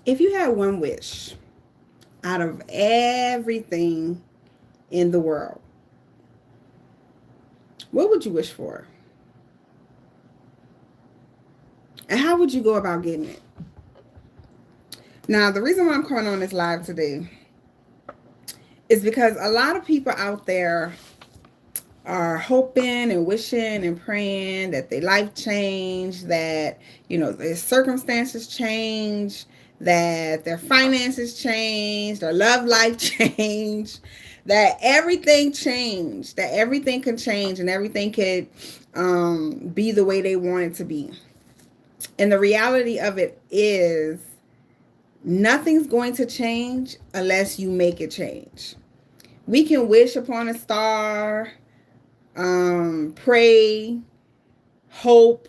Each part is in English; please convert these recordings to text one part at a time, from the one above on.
If you had one wish out of everything in the world, what would you wish for? And how would you go about getting it? Now, the reason why I'm coming on this live today is because a lot of people out there are hoping and wishing and praying that their life change, that, their circumstances change, that their finances change, their love life change, that everything change, that everything can change and everything could be the way they want it to be. And the reality of it is nothing's going to change unless you make it change. We can wish upon a star, pray, hope,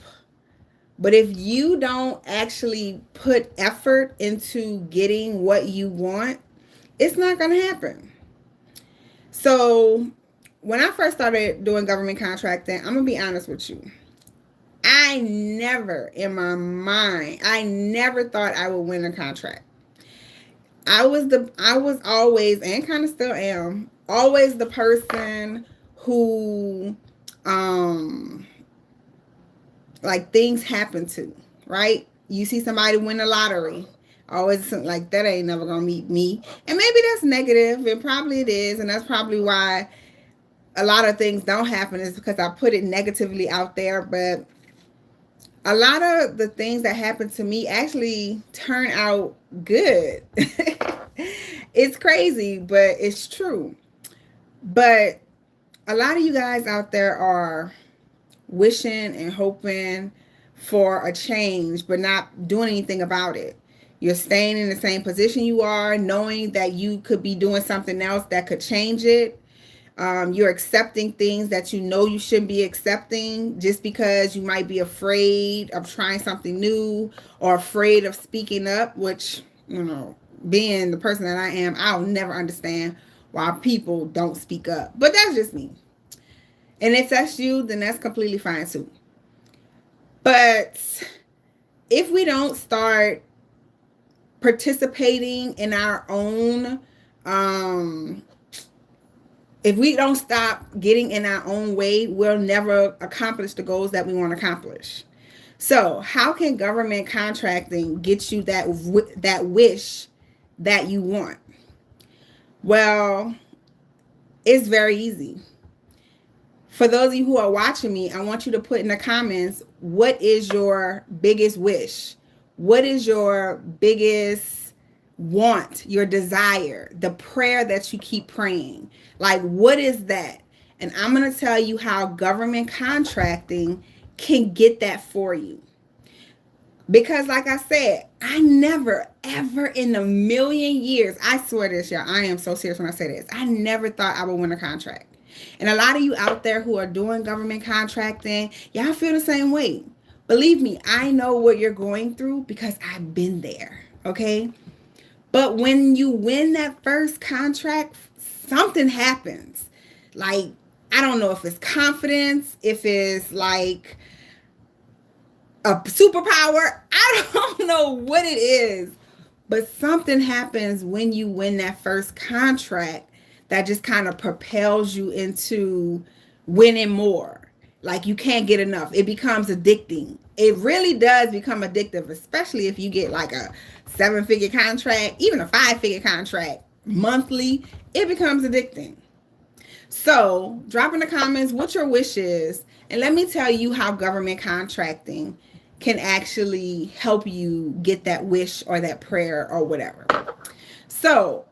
but if you don't actually put effort into getting what you want, it's not going to happen. So when I first started doing government contracting, I'm going to be honest with you. I never in my mind, I never thought I would win a contract. I was always, and kind of still am, always the person who like things happen to, right? You see somebody win the lottery, always like that ain't never gonna meet me. And maybe that's negative, and probably it is, and that's probably why a lot of things don't happen, is because I put it negatively out there. But a lot of the things that happen to me actually turn out good. It's crazy, but it's true. But a lot of you guys out there are wishing and hoping for a change, but not doing anything about it. You're staying in the same position you are, knowing that you could be doing something else that could change it. You're accepting things that you know you shouldn't be accepting just because you might be afraid of trying something new or afraid of speaking up, which, being the person that I am, I'll never understand why people don't speak up. But that's just me. And if that's you, then that's completely fine too. But if we don't start participating in our own, if we don't stop getting in our own way, we'll never accomplish the goals that we want to accomplish. So how can government contracting get you that wish that you want? Well, it's very easy. For those of you who are watching me, I want you to put in the comments, what is your biggest wish? What is your biggest want, your desire, the prayer that you keep praying? Like, what is that? And I'm going to tell you how government contracting can get that for you. Because like I said, I never, ever in a million years, I swear this, y'all, I am so serious when I say this, I never thought I would win a contract. And a lot of you out there who are doing government contracting, y'all feel the same way. Believe me, I know what you're going through because I've been there, okay? But when you win that first contract, something happens. Like, I don't know if it's confidence, if it's like a superpower. I don't know what it is. But something happens when you win that first contract that just kind of propels you into winning more. Like, you can't get enough. It becomes addicting. It really does become addictive, especially if you get like a 7-figure contract, even a 5-figure contract monthly. It becomes addicting. So drop in the comments what your wish is, and let me tell you how government contracting can actually help you get that wish or that prayer or whatever. So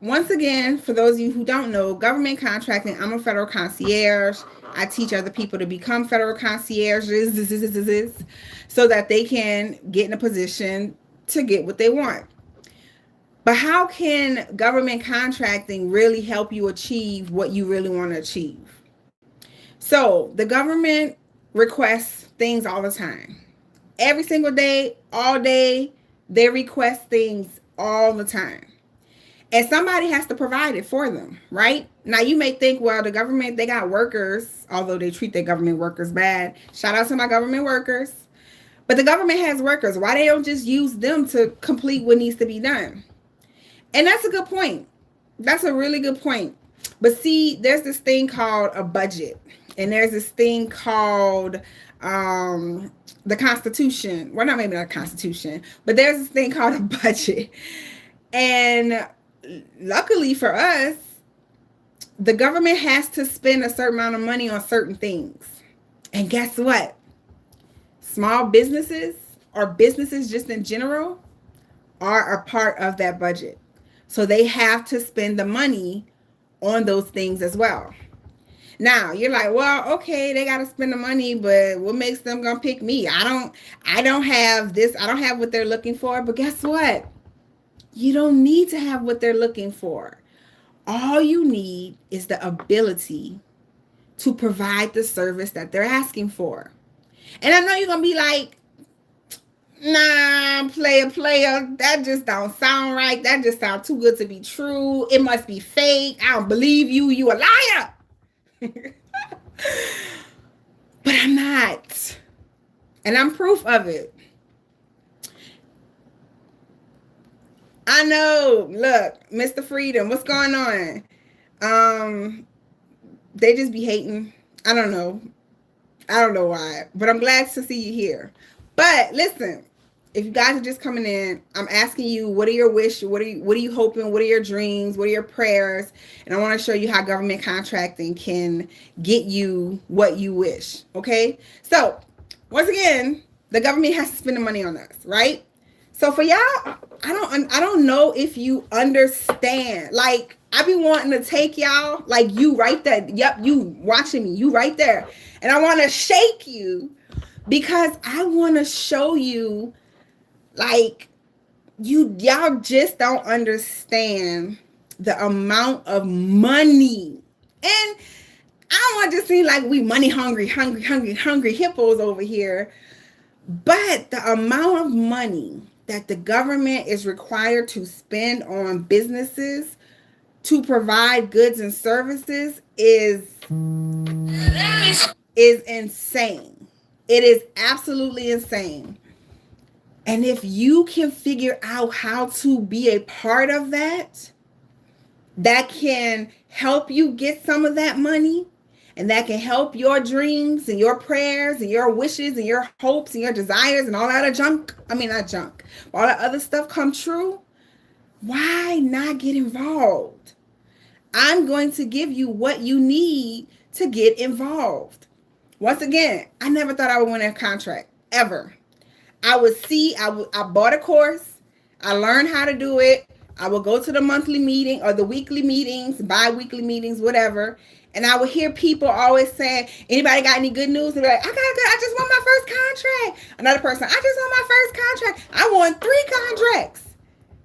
once again, for those of you who don't know, government contracting, I'm a federal concierge. I teach other people to become federal concierges so that they can get in a position to get what they want. But how can government contracting really help you achieve what you really want to achieve? So the government requests things all the time. Every single day, all day, they request things all the time. And somebody has to provide it for them, right? Now, you may think, well, the government, they got workers, although they treat their government workers bad. Shout out to my government workers. But the government has workers. Why they don't just use them to complete what needs to be done? And that's a good point. That's a really good point. But see, there's this thing called a budget, and there's this thing called the Constitution. Well, not maybe not a Constitution, but there's this thing called a budget. And luckily for us, the government has to spend a certain amount of money on certain things. And guess what? Small businesses or businesses just in general are a part of that budget. So they have to spend the money on those things as well. Now you're like, well, okay, they got to spend the money, but what makes them gonna pick me? I don't have this. I don't have what they're looking for. But guess what? You don't need to have what they're looking for. All you need is the ability to provide the service that they're asking for. And I know you're gonna be like, nah, player, that just don't sound right. That just sounds too good to be true. It must be fake. I don't believe you. You a liar. But I'm not. And I'm proof of it. I know. Look, Mr. Freedom, what's going on? They just be hating. I don't know why. But I'm glad to see you here. But listen, if you guys are just coming in, I'm asking you, what are your wishes? What are you hoping? What are your dreams? What are your prayers? And I want to show you how government contracting can get you what you wish. Okay? So, once again, the government has to spend the money on us, right? So for y'all, I don't know if you understand. Like, I be wanting to take y'all, like you right there. Yep, you watching me, you right there. And I want to shake you because I want to show you, like, y'all just don't understand the amount of money. And I don't want to just seem like we money hungry hippos over here. But the amount of money that the government is required to spend on businesses to provide goods and services is insane. It is absolutely insane. And if you can figure out how to be a part of that, that can help you get some of that money, and that can help your dreams and your prayers and your wishes and your hopes and your desires and all that other junk. I mean, not junk, all that other stuff come true. Why not get involved? I'm going to give you what you need to get involved. Once again, I never thought I would win a contract, ever. I bought a course. I learned how to do it. I would go to the monthly meeting or the weekly meetings, bi-weekly meetings, whatever. And I would hear people always saying, anybody got any good news? They're like, I just won my first contract. Another person, I just won my first contract. I won 3 contracts.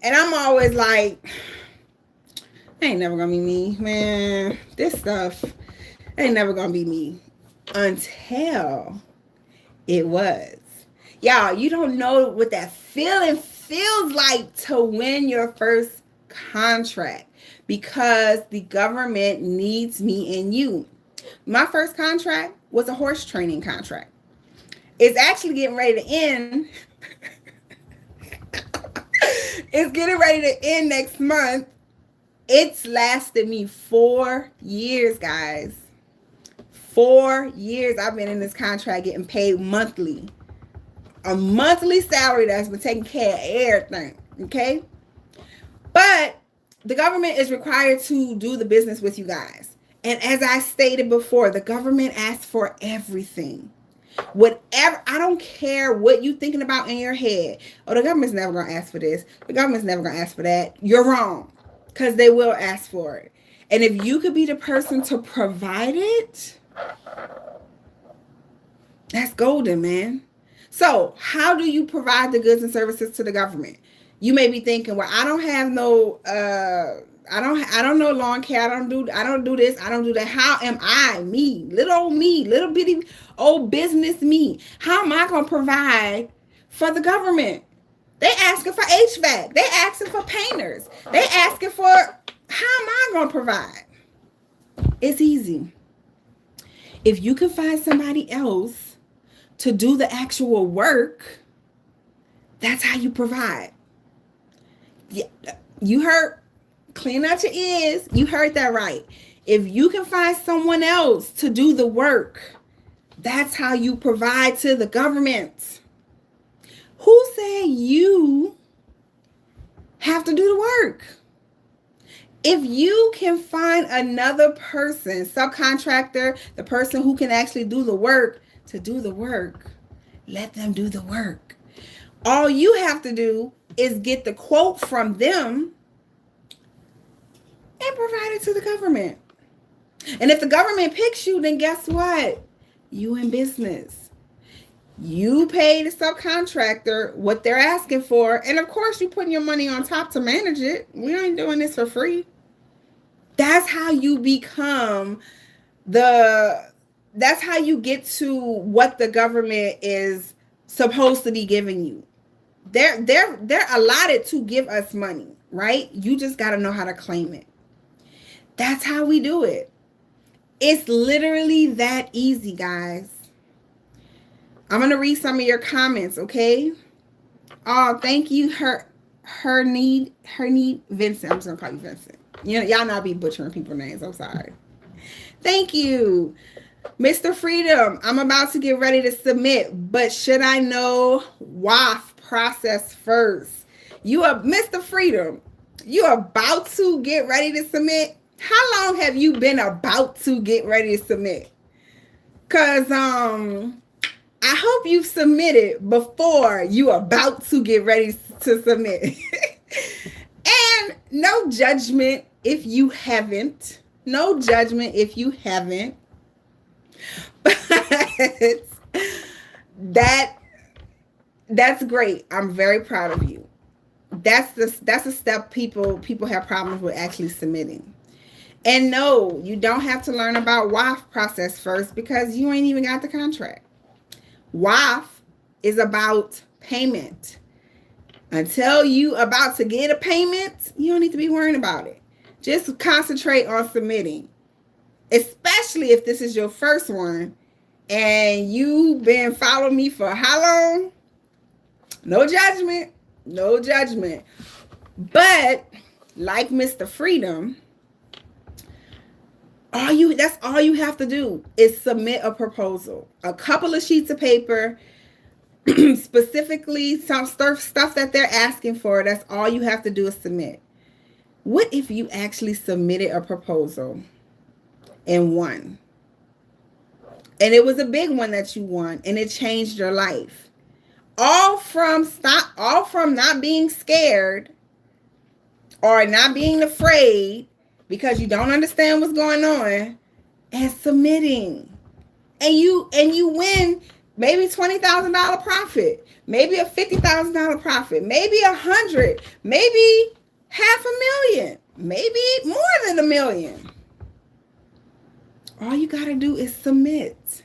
And I'm always like, ain't never gonna be me, man. This stuff ain't never gonna be me. Until it was. Y'all, you don't know what that feeling feels like to win your first contract, because the government needs me and you. My first contract was a horse training contract. It's actually getting ready to end. It's getting ready to end next month. It's lasted me 4 years, guys. 4 years I've been in this contract getting paid monthly. A monthly salary that's been taking care of everything, okay? But the government is required to do the business with you guys. And as I stated before, the government asks for everything. Whatever, I don't care what you're thinking about in your head. Oh, the government's never going to ask for this. The government's never going to ask for that. You're wrong, because they will ask for it. And if you could be the person to provide it, that's golden, man. So how do you provide the goods and services to the government? You may be thinking, well, I don't have no, I don't know lawn care. I don't do this. I don't do that. How am I, me, little bitty old business me? How am I going to provide for the government? They asking for HVAC. They asking for painters. They asking for, how am I going to provide? It's easy. If you can find somebody else to do the actual work, that's how you provide. Yeah, you heard, clean out your ears. You heard that right. If you can find someone else to do the work, that's how you provide to the government. Who said you have to do the work? If you can find another person, subcontractor, the person who can actually do the work, to do the work, let them do the work. All you have to do is get the quote from them and provide it to the government. And if the government picks you, then guess what? You in business. You pay the subcontractor what they're asking for. And of course, you putting your money on top to manage it. We ain't doing this for free. That's how you become that's how you get to what the government is supposed to be giving you. They're allotted to give us money, right? You just got to know how to claim it. That's how we do it. It's literally that easy, guys. I'm going to read some of your comments, okay? Oh, thank you, her need Vincent. I'm just going to call you Vincent. You know, y'all not be butchering people's names. I'm sorry. Thank you. Mr. Freedom, I'm about to get ready to submit, but should I know WAF process first? You are Mr. Freedom. You are about to get ready to submit. How long have you been about to get ready to submit? Because I hope you've submitted before you are about to get ready to submit. And no judgment if you haven't. No judgment if you haven't. But that's great. I'm very proud of you. That's a step people have problems with actually submitting. And no, you don't have to learn about WAF process first because you ain't even got the contract. WAF is about payment. Until you about to get a payment, you don't need to be worrying about it. Just concentrate on submitting. Especially if this is your first one and you've been following me for how long? No judgment. No judgment. But like Mr. Freedom, that's all you have to do is submit a proposal. A couple of sheets of paper, specifically some stuff that they're asking for. That's all you have to do is submit. What if you actually submitted a proposal and won? And it was a big one that you won and it changed your life. All from not being scared or not being afraid because you don't understand what's going on and submitting. And you win maybe $20,000 profit, maybe a $50,000 profit, maybe $100,000, maybe $500,000, maybe more than $1 million. All you got to do is submit.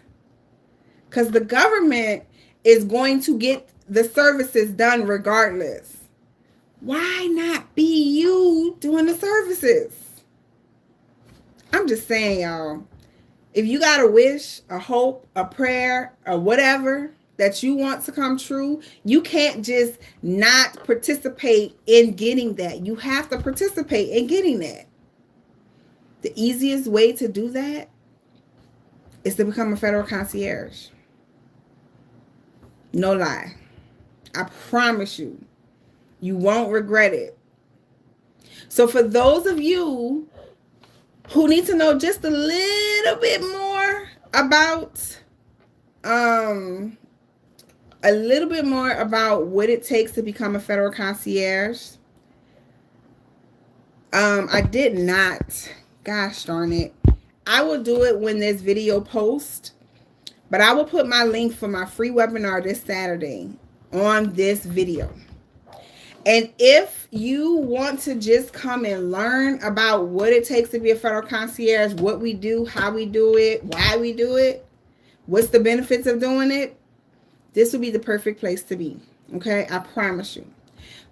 Because the government is going to get the services done regardless. Why not be you doing the services? I'm just saying, y'all. If you got a wish, a hope, a prayer, or whatever that you want to come true, you can't just not participate in getting that. You have to participate in getting that. The easiest way to do that is to become a federal concierge. No lie. I promise you, you won't regret it. So for those of you who need to know just a little bit more about what it takes to become a federal concierge. I did not, gosh darn it. I will do it when this video posts, but I will put my link for my free webinar this Saturday on this video. And if you want to just come and learn about what it takes to be a federal concierge, what we do, how we do it, why we do it, what's the benefits of doing it, this would be the perfect place to be. Okay, I promise you.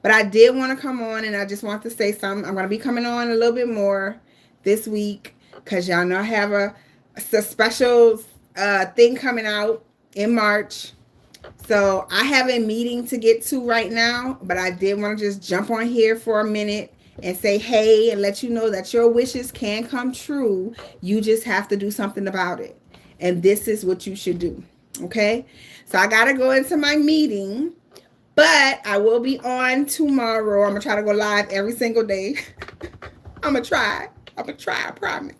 But I did want to come on and I just want to say something. I'm going to be coming on a little bit more this week because y'all know I have a special thing coming out. in March. So I have a meeting to get to right now, but I did want to just jump on here for a minute and say hey and let you know that your wishes can come true. You just have to do something about it. And this is what you should do. Okay? So I got to go into my meeting, but I will be on tomorrow. I'm going to try to go live every single day. I'm going to try. I promise.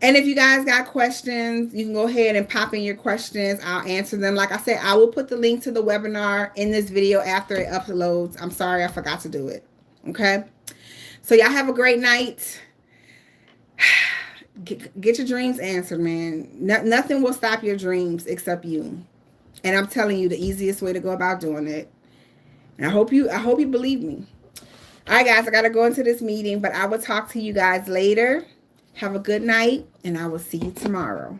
And if you guys got questions, you can go ahead and pop in your questions. I'll answer them. Like I said, I will put the link to the webinar in this video after it uploads. I'm sorry I forgot to do it. Okay? So y'all have a great night. Get your dreams answered, man. Nothing will stop your dreams except you. And I'm telling you the easiest way to go about doing it. And I hope you believe me. All right, guys, I got to go into this meeting, but I will talk to you guys later. Have a good night, and I will see you tomorrow.